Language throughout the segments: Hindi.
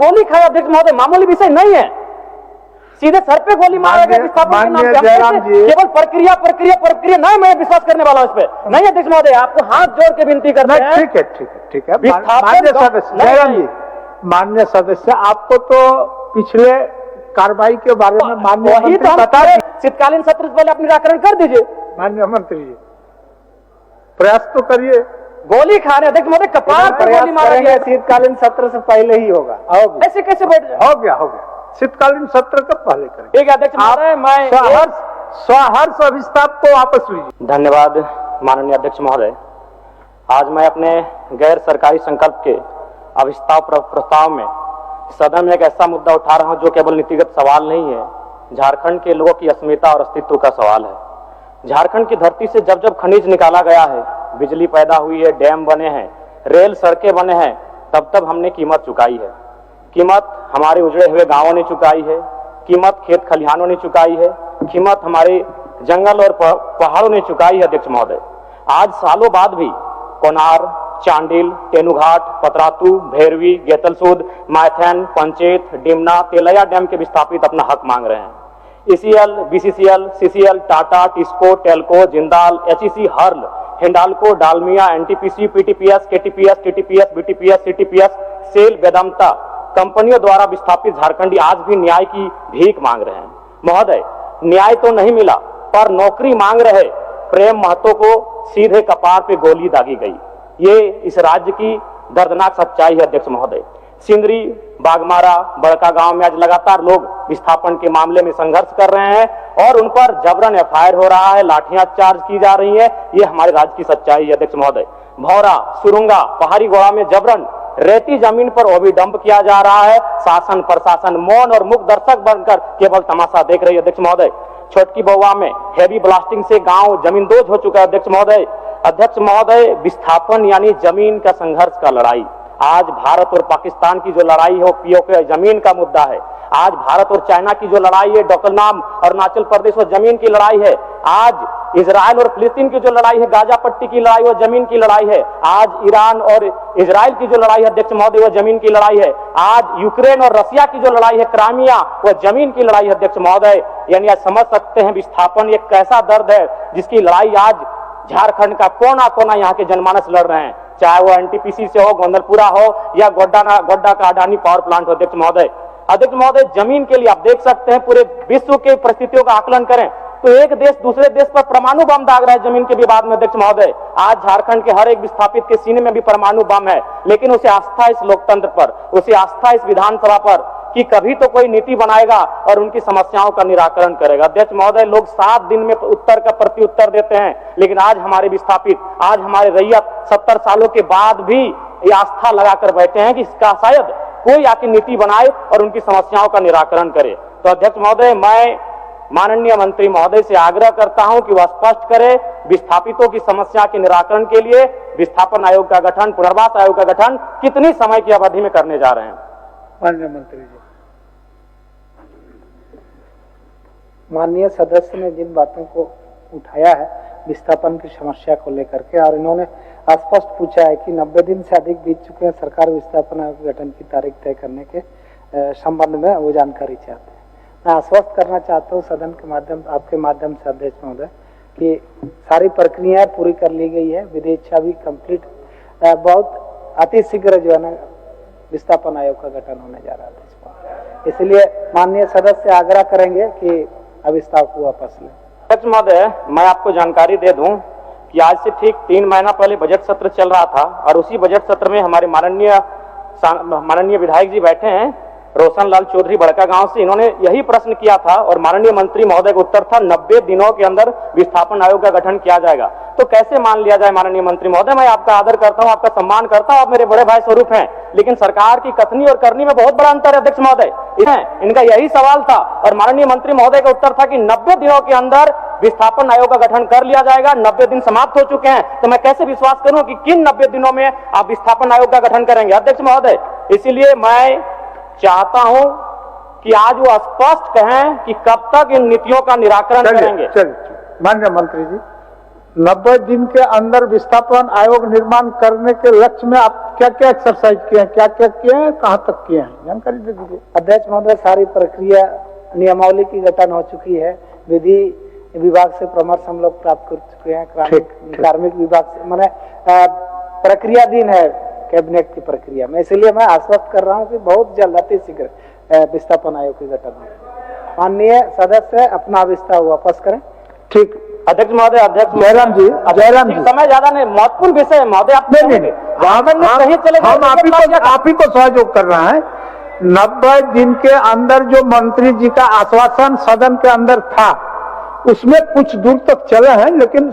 गोली खाया अध्यक्ष महोदय मामूली विषय नहीं है, सीधे सर पे गोली मारा गया विस्थापन के नाम पे। केवल प्रक्रिया प्रक्रिया प्रक्रिया नहीं, मैं विश्वास करने वाला हूं इस पे नहीं। अध्यक्ष महोदय आपको हाथ जोड़ के विनती करते हैं। ठीक है ठीक है ठीक है। माननीय सदस्य जयराम जी, माननीय सदस्य, आपको तो पिछले कार्रवाई के बारे में माननीय मंत्री बता रहे, शीतकालीन सत्र से पहले आप निराकरण कर दीजिए। माननीय मंत्री जी प्रयास तो करिए। गोली खा रहे अध्यक्ष महोदय, कपार पर गोली मारा गया। शीतकालीन सत्र से पहले ही होगा। ऐसे कैसे बैठ जाए? हो गया शीतकालीन सत्र कब पहले करें? ठीक है अध्यक्ष महोदय, मैं स्वहर्ष अभिस्ताप को वापस लीजिए। धन्यवाद माननीय अध्यक्ष महोदय। आज मैं अपने गैर सरकारी संकल्प के अभिस्ताव प्रस्ताव में सदन में एक ऐसा मुद्दा उठा रहा हूं जो केवल नीतिगत सवाल नहीं है, झारखंड के लोगों की अस्मिता और अस्तित्व का सवाल है। झारखंड की धरती से जब जब खनिज निकाला गया है, बिजली पैदा हुई है, डैम बने हैं, रेल सड़कें बने हैं, तब तब हमने कीमत चुकाई है। कीमत हमारे उजड़े हुए गांवों ने चुकाई है, कीमत खेत खलिहानों ने चुकाई है, कीमत हमारे जंगल और पहाड़ों ने चुकाई है। अध्यक्ष महोदय, आज सालों बाद भी कोनार, चांडिल, तेनुघाट, पतरातू, भैरवी, गेतलसूद, मायथन, पंचेत, डिमना, तेलैया डैम के विस्थापित अपना हक मांग रहे हैं। ECL, BCCL, CCL, Tata, TISCO, TELCO, Jindal, HEC, HURL, Hindalco, Dalmia, NTPC, PTPS, KTPS, TTPS, BTPS, CTPS, SAIL, Vedanta कंपनियों द्वारा विस्थापित झारखंडी आज भी न्याय की भीख मांग रहे हैं। महोदय, न्याय तो नहीं मिला पर नौकरी मांग रहे प्रेम महतो को सीधे कपार पे गोली दागी गई। ये इस राज्य की दर्दनाक सच्चाई है। अध्यक्ष महोदय, सिंदरी, बागमारा, बड़का गांव में आज लगातार लोग विस्थापन के मामले में संघर्ष कर रहे हैं और उन पर जबरन एफआईआर हो रहा है, लाठियां चार्ज की जा रही है। ये हमारे राज्य की सच्चाई है। अध्यक्ष महोदय, भौरा, सुरुंगा, पहाड़ी गोड़ा में जबरन रेती जमीन पर ओबी डंप किया जा रहा है। शासन प्रशासन मौन और मुक्त दर्शक बनकर केवल तमाशा देख रही है। अध्यक्ष महोदय, छोटकी बउआ में हैवी ब्लास्टिंग से गांव जमींदोज हो चुका है। अध्यक्ष महोदय, विस्थापन यानी जमीन का संघर्ष का लड़ाई। आज भारत और पाकिस्तान की जो लड़ाई है वो पीओके जमीन का मुद्दा है। आज भारत और चाइना की जो लड़ाई है, डोकलाम अरुणाचल प्रदेश और जमीन की लड़ाई है। आज इजराइल और फिलिस्तीन की जो लड़ाई है, गाजा पट्टी की लड़ाई, वो जमीन की लड़ाई है। आज ईरान और इजराइल की जो लड़ाई है अध्यक्ष महोदय, वो जमीन की लड़ाई है। आज यूक्रेन और रसिया की जो लड़ाई है, क्राइमिया, वो जमीन की लड़ाई है। अध्यक्ष महोदय, यानी आज समझ सकते हैं विस्थापन एक कैसा दर्द है जिसकी लड़ाई आज झारखंड का कोना कोना यहाँ के जनमानस लड़ रहे हैं, चाहे वो एनटीपीसी से हो, गोंदलपुरा हो या गोड्डा का अडानी पावर प्लांट हो। अध्यक्ष महोदय, जमीन के लिए आप देख सकते हैं पूरे विश्व के परिस्थितियों का आकलन करें तो एक देश दूसरे देश पर परमाणु बम दाग रहा है जमीन के विवाद में। अध्यक्ष महोदय, आज झारखंड के हर एक विस्थापित के सीने में भी परमाणु बम है, लेकिन उसे आस्था इस लोकतंत्र पर, उसे आस्था इस विधानसभा पर कि कभी तो कोई नीति बनाएगा और उनकी समस्याओं का निराकरण करेगा। अध्यक्ष महोदय, लोग 7 दिन में उत्तर का प्रति उत्तर देते हैं, लेकिन आज हमारे विस्थापित, आज हमारे रैयत 70 सालों के बाद भी ये आस्था लगाकर बैठे हैं कि इसका शायद कोई आके नीति बनाए और उनकी समस्याओं का निराकरण करे। तो अध्यक्ष महोदय, मैं माननीय मंत्री महोदय से आग्रह करता हूं कि वह स्पष्ट करे विस्थापितों की समस्या के निराकरण के लिए विस्थापन आयोग का गठन, पुनर्वास आयोग का गठन कितनी समय की अवधि में करने जा रहे हैं। माननीय मंत्री जी, माननीय सदस्य ने जिन बातों को उठाया है विस्थापन की समस्या को लेकर के, और इन्होंने स्पष्ट पूछा है कि 90 दिन से अधिक बीत चुके हैं, सरकार विस्थापन आयोग गठन की तारीख तय करने के संबंध में वो जानकारी चाहते हैं। मैं आश्वस्त करना चाहता हूँ सदन के माध्यम, आपके माध्यम से अध्यक्ष महोदय, कि सारी प्रक्रियाएं पूरी कर ली गई है, विधिच्छा भी कंप्लीट, बहुत अति शीघ्र जो है ना विस्थापन आयोग का गठन होने जा रहा है। इसलिए माननीय सदस्य आग्रह करेंगे कि अभिस्ताव को वापस लें। अध्यक्ष महोदय, मैं आपको जानकारी दे दूं कि आज से ठीक 3 महीना पहले बजट सत्र चल रहा था और उसी बजट सत्र में हमारे माननीय विधायक जी बैठे हैं, रोशन लाल चौधरी बड़का गांव से, इन्होंने यही प्रश्न किया था और माननीय मंत्री महोदय का उत्तर था 90 दिनों के अंदर विस्थापन आयोग का गठन किया जाएगा। तो कैसे मान लिया जाए माननीय मंत्री महोदय, मैं आपका आदर करता हूं, आपका सम्मान करता हूं, आप मेरे बड़े भाई स्वरूप हैं, लेकिन सरकार की कथनी और करनी में बहुत बड़ा अंतर है। अध्यक्ष महोदय, इनका यही सवाल था और माननीय मंत्री महोदय का उत्तर था कि 90 दिनों के अंदर विस्थापन आयोग का गठन कर लिया जाएगा। 90 दिन समाप्त हो चुके हैं, तो मैं कैसे विश्वास करूं कि किन 90 दिनों में आप विस्थापन आयोग का गठन करेंगे। अध्यक्ष महोदय, इसीलिए मैं चाहता हूं कि आज वो स्पष्ट कहें कि कब तक इन नीतियों का निराकरण करेंगे। माननीय मंत्री जी, 90 दिन के अंदर विस्थापन आयोग निर्माण करने के लक्ष्य में आप क्या क्या एक्सरसाइज किए हैं, क्या क्या किए हैं, कहाँ तक किए हैं, जानकारी दे दीजिए। अध्यक्ष महोदय, सारी प्रक्रिया नियमावली की गठन हो चुकी है, विधि विभाग से परामर्श हम लोग प्राप्त कर चुके हैं, कार्मिक विभाग से, मैंने प्रक्रियाधीन है कैबिनेट की प्रक्रिया में, इसलिए मैं आश्वस्त कर रहा हूं कि बहुत जल्द अति शीघ्र विस्थापन आयोग की गठन हो। माननीय सदस्य अपना विस्तार वापस करें। ठीक, अध्यक्ष महोदय, अध्यक्ष जयराम जी, समय ज्यादा नहीं, महत्वपूर्ण विषय है महोदय, आप नहीं, हम आप ही को सहयोग कर रहे हैं। 90 दिन के अंदर जो मंत्री जी का आश्वासन सदन के अंदर था, उसमें कुछ दूर तक चले हैं, लेकिन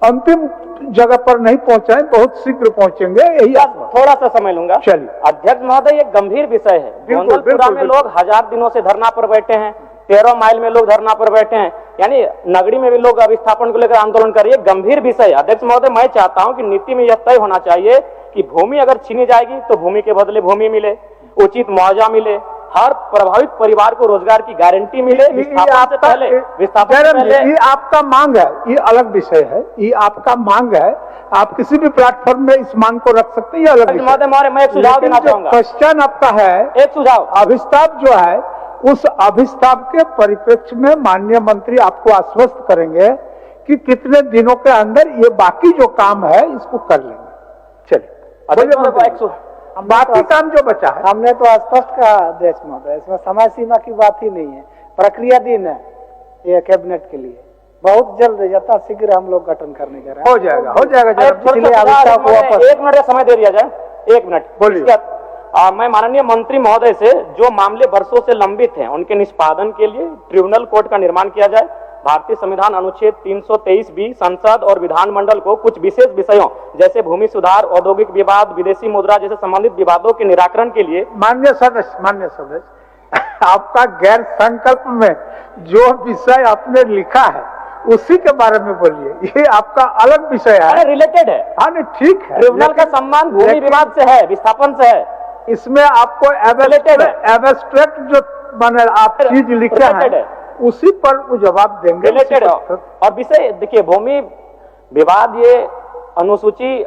अंतिम जगह पर नहीं पहुंचे हैं, बहुत शीघ्र पहुंचेंगे, यही थोड़ा सा समय लूंगा। चलिए। अध्यक्ष महोदय, ये गंभीर विषय है। गोंदलपुरा में लोग 1000 दिनों से धरना पर बैठे हैं, 13 माइल में लोग धरना पर बैठे हैं, यानी नगरी में भी लोग विस्थापन को लेकर आंदोलन कर रही है। गंभीर विषय है। अध्यक्ष महोदय, मैं चाहता हूं कि नीति में यह तय होना चाहिए कि भूमि अगर छीनी जाएगी तो भूमि के बदले भूमि मिले, उचित मुआवजा मिले, हर प्रभावित परिवार को रोजगार की गारंटी मिले। विस्थापन से पहले ये आपका मांग है, ये अलग विषय है, ये आपका मांग है, आप किसी भी प्लेटफॉर्म में इस मांग को रख सकते हैं, ये अलग विषय। मैं एक सुझाव देना चाहूंगा। क्वेश्चन आपका है, एक सुझाव, अभिस्ताप जो है, उस अभिस्ताप के परिप्रेक्ष्य में माननीय मंत्री आपको आश्वस्त करेंगे कि कितने दिनों के अंदर ये बाकी जो काम है इसको कर लेंगे। चलिए, बाकी काम जो बचा है, हमने तो स्पष्ट कहा अध्यक्ष महोदय, इसमें समय सीमा की बात ही नहीं है, प्रक्रियाधीन है ये कैबिनेट के लिए। बहुत जल्द यथा शीघ्र हम लोग गठन करने जा रहे हैं। हो जाएगा, हो जाएगा। एक मिनट का समय दे दिया जाए, 1 मिनट बोलिए। मैं माननीय मंत्री महोदय से जो मामले वर्षों से लंबित हैं, उनके निष्पादन के लिए ट्रिब्यूनल कोर्ट का निर्माण किया जाए। भारतीय संविधान अनुच्छेद 323B संसद और विधानमंडल को कुछ विशेष विषयों जैसे भूमि सुधार, औद्योगिक विवाद, विदेशी मुद्रा जैसे संबंधित विवादों के निराकरण के लिए। माननीय सदस्य, आपका गैर संकल्प में जो विषय आपने लिखा है उसी के बारे में बोलिए, ये आपका अलग विषय है, रिलेटेड है। हाँ नहीं, ठीक है। ट्रिब्यूनल का सम्मान भूमि विवाद से है, विस्थापन से है। इसमें आपको एब्स्ट्रैक्ट जो मैंने आप चीज लिखे हैं उसी पर वो जवाब देंगे। रिलेटेड और विषय देखिए, भूमि विवाद ये अनुसूची,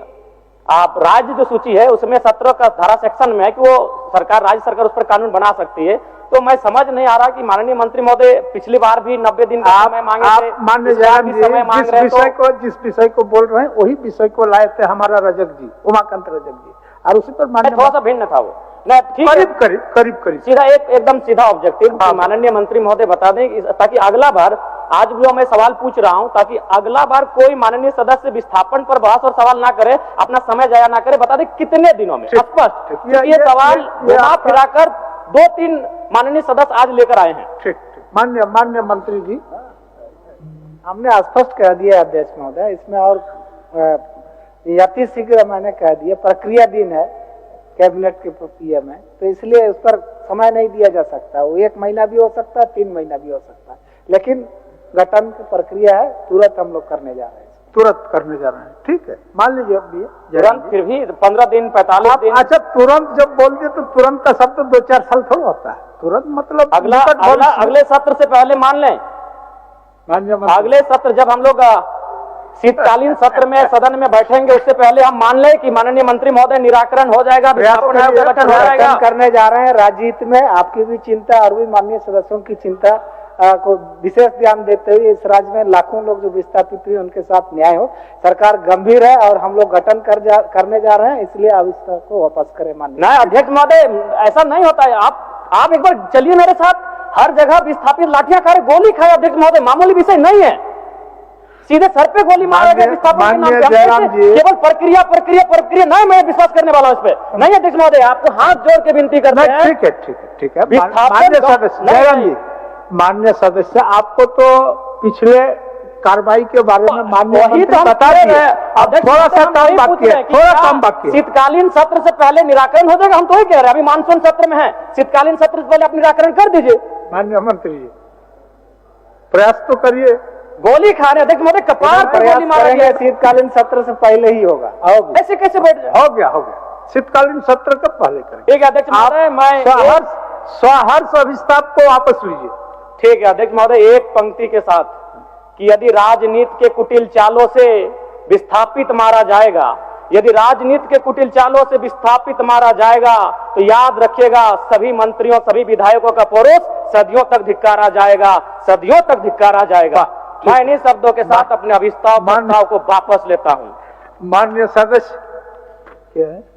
आप राज्य जो सूची है उसमें 17 का धारा सेक्शन में है कि वो सरकार, राज्य सरकार उस पर कानून बना सकती है। तो मैं समझ नहीं आ रहा कि माननीय मंत्री महोदय पिछली बार भी 90 दिन का समय मांगे थे, मान्य जिस विषय को बोल रहे हैं वही विषय को लाए थे हमारा रजक जी, उमाकांत रजक जी, और उसी पर मान्य थोड़ा सा भिन्न था वो। करीब सीधा एकदम सीधा ऑब्जेक्टिव माननीय मंत्री महोदय बता दें, ताकि अगला बार, आज जो मैं सवाल पूछ रहा हूं, ताकि अगला बार कोई माननीय सदस्य विस्थापन पर बहस और सवाल ना करे, अपना समय जाया ना करे, बता दें कितने दिनों में स्पष्ट। ये सवाल घुमा फिराकर 2-3 माननीय सदस्य आज लेकर आए हैं। ठीक, मान्य मंत्री जी, हमने स्पष्ट कह दिया अध्यक्ष महोदय, इसमें और यथि शीघ्र मैंने कह दिया, प्रक्रियाधीन है कैबिनेट के प्रक्रिया में, तो इसलिए उस पर समय नहीं दिया जा सकता। वो 1 महीना भी हो सकता है, 3 महीना भी हो सकता है, लेकिन गठन की प्रक्रिया है, तुरंत हम लोग करने जा रहे हैं। तुरंत करने जा रहे हैं, ठीक है, मान लीजिए अब भी तुरंत, फिर भी 15 दिन 45 दिन। अच्छा, तुरंत जब बोल दिए तो तुरंत का शब्द 2-4 साल थोड़ा होता है, तुरंत मतलब अगले सत्र से पहले मान लें। अगले सत्र जब हम लोग शीतकालीन सत्र में सदन में बैठेंगे, उससे पहले हम मान लें कि माननीय मंत्री महोदय निराकरण हो जाएगा, विस्थापन आयोग का गठन हो जाएगा। करने जा रहे हैं राज्य हित में, आपकी भी चिंता और भी माननीय सदस्यों की चिंता को विशेष ध्यान देते हुए इस राज्य में लाखों लोग जो विस्थापित हुए उनके साथ न्याय हो। सरकार गंभीर है और हम लोग गठन करने जा रहे हैं, इसलिए अविस्तार को वापस करें। माननीय अध्यक्ष महोदय, ऐसा नहीं होता है। आप एक बार चलिए मेरे साथ, हर जगह विस्थापित लाठियां खा रहे, गोली खाए। अध्यक्ष महोदय, मामूली विषय नहीं है, सीधे सर पे गोली मारा गया विस्थापन के नाम पे। केवल प्रक्रिया नहीं, मैं विश्वास करने वाला हूं इस पे नहीं। अध्यक्ष महोदय, आपको हाथ जोड़ के विनती करते हैं। ठीक है। जयराम जी, मान्य सदस्य, आपको तो पिछले कार्रवाई के बारे में माननीय मंत्री बता दिए, अब थोड़ा सा काम बाकी है, थोड़ा काम बाकी है। शीतकालीन सत्र से पहले निराकरण हो जाएगा, हम तो ही कह रहे हैं। अभी मानसून सत्र में है, शीतकालीन सत्र से पहले आप निराकरण कर दीजिए। माननीय मंत्री जी, प्रयास तो करिए। गोली खा रहे अध्यक्ष महोदय, कपार पर गोली मारेंगे। शीतकालीन सत्र से पहले ही होगा। ऐसे कैसे बैठ जाए? हो गया, शीतकालीन सत्र का पहले करें। ठीक है अध्यक्ष महोदय, मैं स्वहर्ष अभिस्ताप को वापस लीजिए। ठीक है अध्यक्ष महोदय, एक पंक्ति के साथ कि यदि राजनीति के कुटिल चालों से विस्थापित मारा जाएगा, यदि राजनीति के कुटिल चालों से विस्थापित मारा जाएगा, तो याद रखिएगा सभी मंत्रियों, सभी विधायकों का परोस सदियों तक धिक्कारा जाएगा, सदियों तक धिक्कारा जाएगा। मैं इन्हीं शब्दों के साथ अपने अभिस्ताव प्रस्ताव को वापस लेता हूं। माननीय सदस्य क्या है?